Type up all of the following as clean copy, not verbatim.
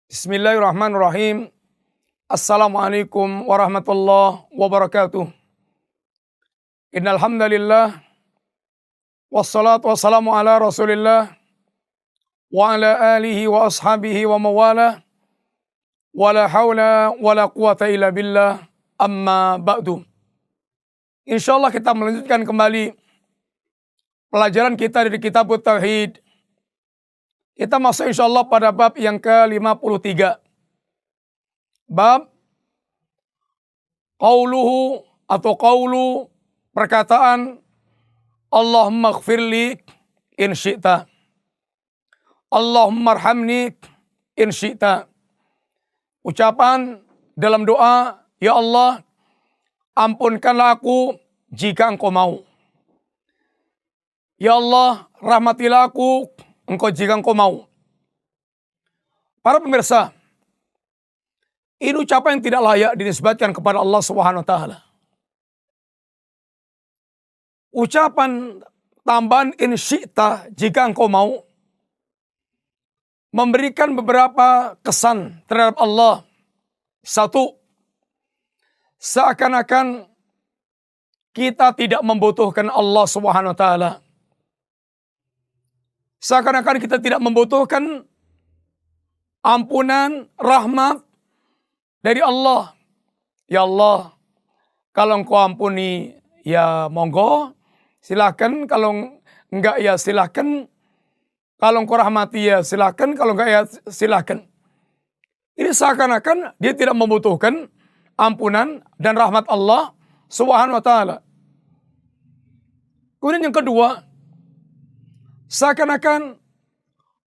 Bismillahirrahmanirrahim. Assalamualaikum warahmatullahi wabarakatuh. Innal hamdalillah wassalatu wassalamu ala Rasulillah wa ala alihi wa ashabihi wa mawala wala haula wala quwata illa billah amma ba'du. Insyaallah kita melanjutkan kembali pelajaran kita dari kitab Tauhid. Kita masuk insyaallah pada bab yang ke-53. Bab qauluhu atau qaulu perkataan Allahumma ighfirli in syi'ta. Allahumma arhamni in syi'ta. Ucapan dalam doa, ya Allah, ampunkanlah aku jika Engkau mau. Ya Allah, rahmatilah aku jika Engkau mau. Para pemirsa, ini ucapan yang tidak layak dinisbatkan kepada Allah Subhanahu wa taala. Ucapan tambahan in syi'ta, jika Engkau mau, memberikan beberapa kesan terhadap Allah. Satu, seakan-akan kita tidak membutuhkan Allah Subhanahu wa taala. Seakan-akan kita tidak membutuhkan ampunan, rahmat dari Allah. Ya Allah, kalau Engkau ampuni, ya monggo, silakan. Kalau enggak, ya silakan. Kalau Engkau rahmati, ya silakan. Kalau enggak, ya silakan. Ini seakan-akan dia tidak membutuhkan ampunan dan rahmat Allah Subhanahu wa taala. Kemudian yang kedua, seakan-akan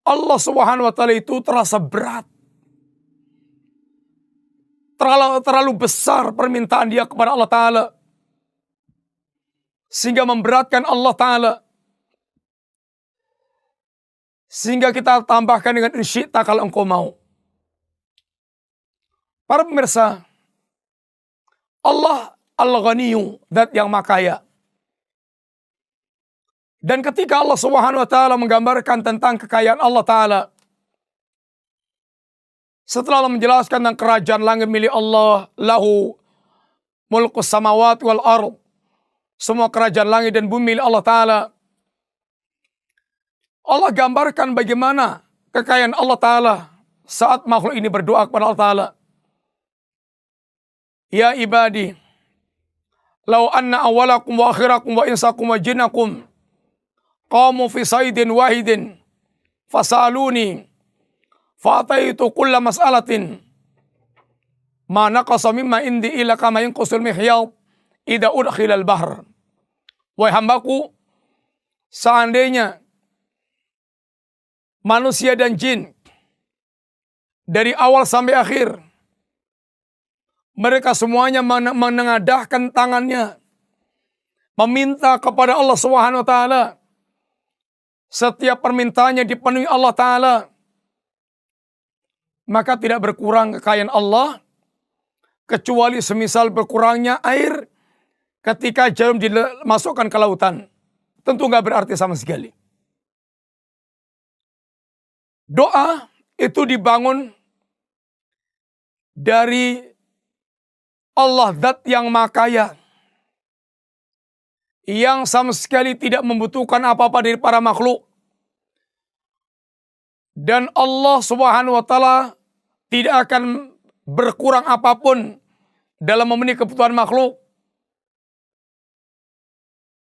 Allah Subhanahu wa taala itu terasa berat. Terlalu besar permintaan dia kepada Allah Ta'ala, sehingga memberatkan Allah Ta'ala. Sehingga kita tambahkan dengan in syi'ta, kalau Engkau mau. Para pemirsa, Allah Al-Ghaniyyu, zat yang maha kaya. Dan ketika Allah Subhanahu wa taala menggambarkan tentang kekayaan Allah Ta'ala, setelah Allah menjelaskan tentang kerajaan langit milik Allah, lahu mulkus samawati wal ard, semua kerajaan langit dan bumi milik Allah Ta'ala, Allah gambarkan bagaimana kekayaan Allah Ta'ala saat makhluk ini berdoa kepada Allah Ta'ala. Ya ibadi, law anna awalakum wa akhirakum wa insakum wa jinnakum qamu fi saidin wahidin fasaluni fataitu kulla mas'alatin ma naqasa mimma indi illa kama yanqusul mihyad idza udkhila al-bahr. Wahai hambaku, seandainya manusia dan jin dari awal sampai akhir, mereka semuanya menengadahkan tangannya meminta kepada Allah Subhanahu wa taala, setiap permintaannya dipenuhi Allah Ta'ala, maka tidak berkurang kekayaan Allah, kecuali semisal berkurangnya air ketika jarum dimasukkan ke lautan. Tentu nggak berarti sama sekali. Doa itu dibangun dari Allah, zat yang maha kaya, yang sama sekali tidak membutuhkan apa-apa dari para makhluk. Dan Allah Subhanahu wa taala tidak akan berkurang apapun dalam memenuhi kebutuhan makhluk.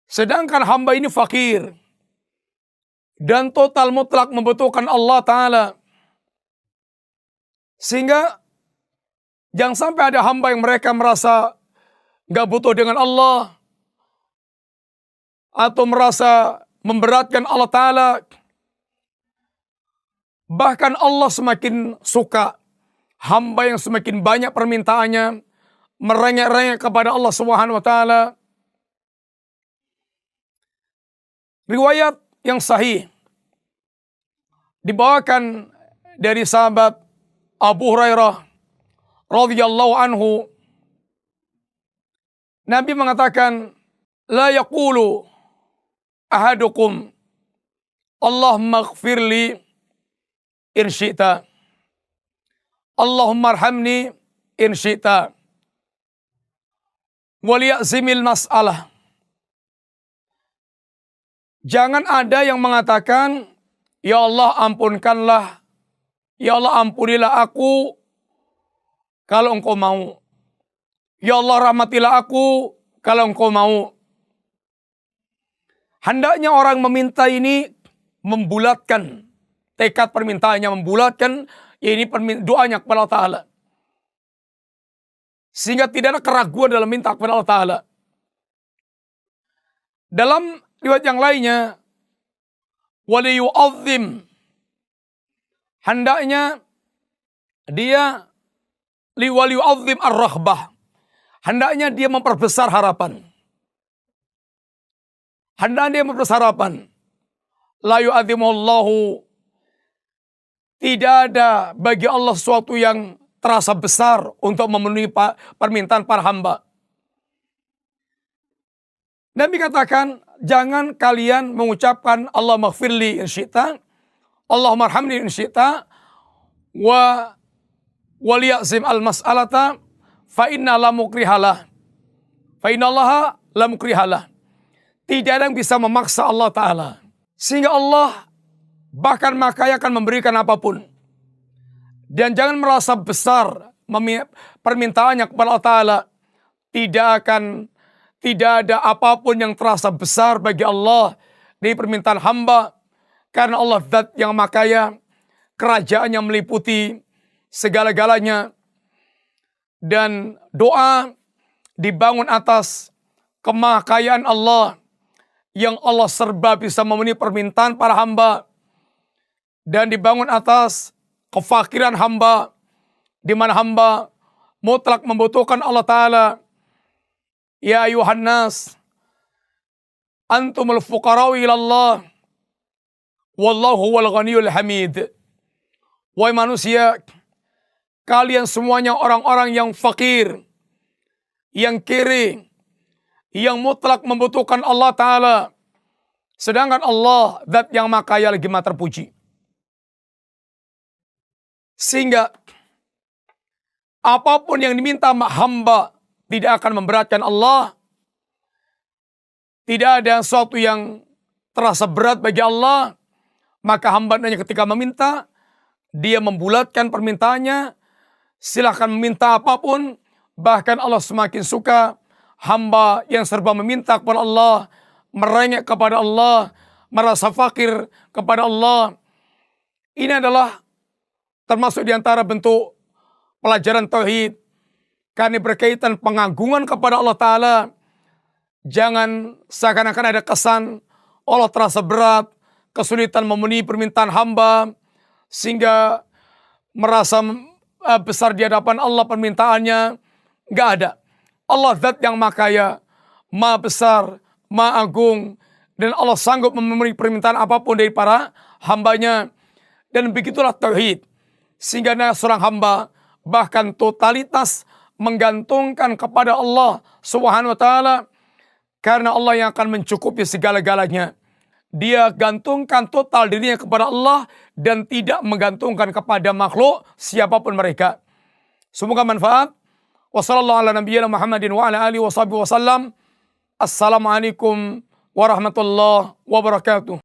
Sedangkan hamba ini fakir dan total mutlak membutuhkan Allah Ta'ala. Sehingga jangan sampai ada hamba yang mereka merasa gak butuh dengan Allah, atau merasa memberatkan Allah Ta'ala. Bahkan Allah semakin suka hamba yang semakin banyak permintaannya, merengek-rengek kepada Allah Subhanahu wa taala. Riwayat yang sahih dibawakan dari sahabat Abu Hurairah radhiyallahu anhu, Nabi mengatakan, la yaqulu ahadukum Allahumma ighfirli in syi'ta. Allahumma arhamni in syi'ta. Waliyazimil mas'alah. Jangan ada yang mengatakan, ya Allah ampunkanlah, ya Allah ampunilah aku kalau engkau mau. Ya Allah rahmatilah aku kalau engkau mau. Hendaknya orang meminta ini membulatkan tekad permintaannya, membulatkan ini doanya kepada Allah Ta'ala. Sehingga tidak ada keraguan dalam minta kepada Allah Ta'ala. Dalam riwayat yang lainnya, waliyu'azzim, hendaknya dia waliyu'azzim ar-raghbah, hendaknya dia memperbesar harapan. Hendaknya dia memperbesar harapan. La yu'adzimullahu, tidak ada bagi Allah sesuatu yang terasa besar untuk memenuhi permintaan para hamba. Nabi katakan, jangan kalian mengucapkan Allah maghfirli in syi'ta, Allahumma arhamni in syi'ta, waliyazim al-mas'alata, fa inna la mukrihalah. Fa inna allaha la mukrihalah. Tidak ada yang bisa memaksa Allah Ta'ala. Sehingga Allah bahkan makanya akan memberikan apapun. Dan jangan merasa besar permintaannya kepada Allah Ta'ala. Tidak ada apapun yang terasa besar bagi Allah dari permintaan hamba. Karena Allah zat yang makaya, kerajaannya meliputi segala-galanya. Dan doa dibangun atas kemakayaan Allah, yang Allah serba bisa memenuhi permintaan para hamba. Dan dibangun atas kefakiran hamba, di mana hamba mutlak membutuhkan Allah Ta'ala. Ya ayuhan nas, antumul fuqara'u ilallah, wallahu wal ghaniyul hamid. Wahai manusia, kalian semuanya orang-orang yang fakir, yang kiri, yang mutlak membutuhkan Allah Ta'ala. Sedangkan Allah, zat yang makaya lagi maha terpuji. Sehingga apapun yang diminta hamba tidak akan memberatkan Allah. Tidak ada sesuatu yang terasa berat bagi Allah. Maka hambanya ketika meminta, dia membulatkan permintaannya. Silahkan meminta apapun. Bahkan Allah semakin suka hamba yang serba meminta kepada Allah, merengek kepada Allah, merasa fakir kepada Allah. Ini adalah termasuk diantara bentuk pelajaran tauhid. Karena berkaitan pengagungan kepada Allah Ta'ala. Jangan seakan-akan ada kesan Allah terasa berat, kesulitan memenuhi permintaan hamba, sehingga merasa besar di hadapan Allah permintaannya. Gak ada. Allah zat yang makaya, maha besar, maha agung, dan Allah sanggup memenuhi permintaan apapun dari para hambanya. Dan begitulah tauhid. Sehingga seorang hamba bahkan totalitas menggantungkan kepada Allah Subhanahu wa Ta'ala, karena Allah yang akan mencukupi segala-galanya. Dia gantungkan total dirinya kepada Allah dan tidak menggantungkan kepada makhluk siapapun mereka. Semoga manfaat. Wassalamualaikum warahmatullahi wabarakatuh.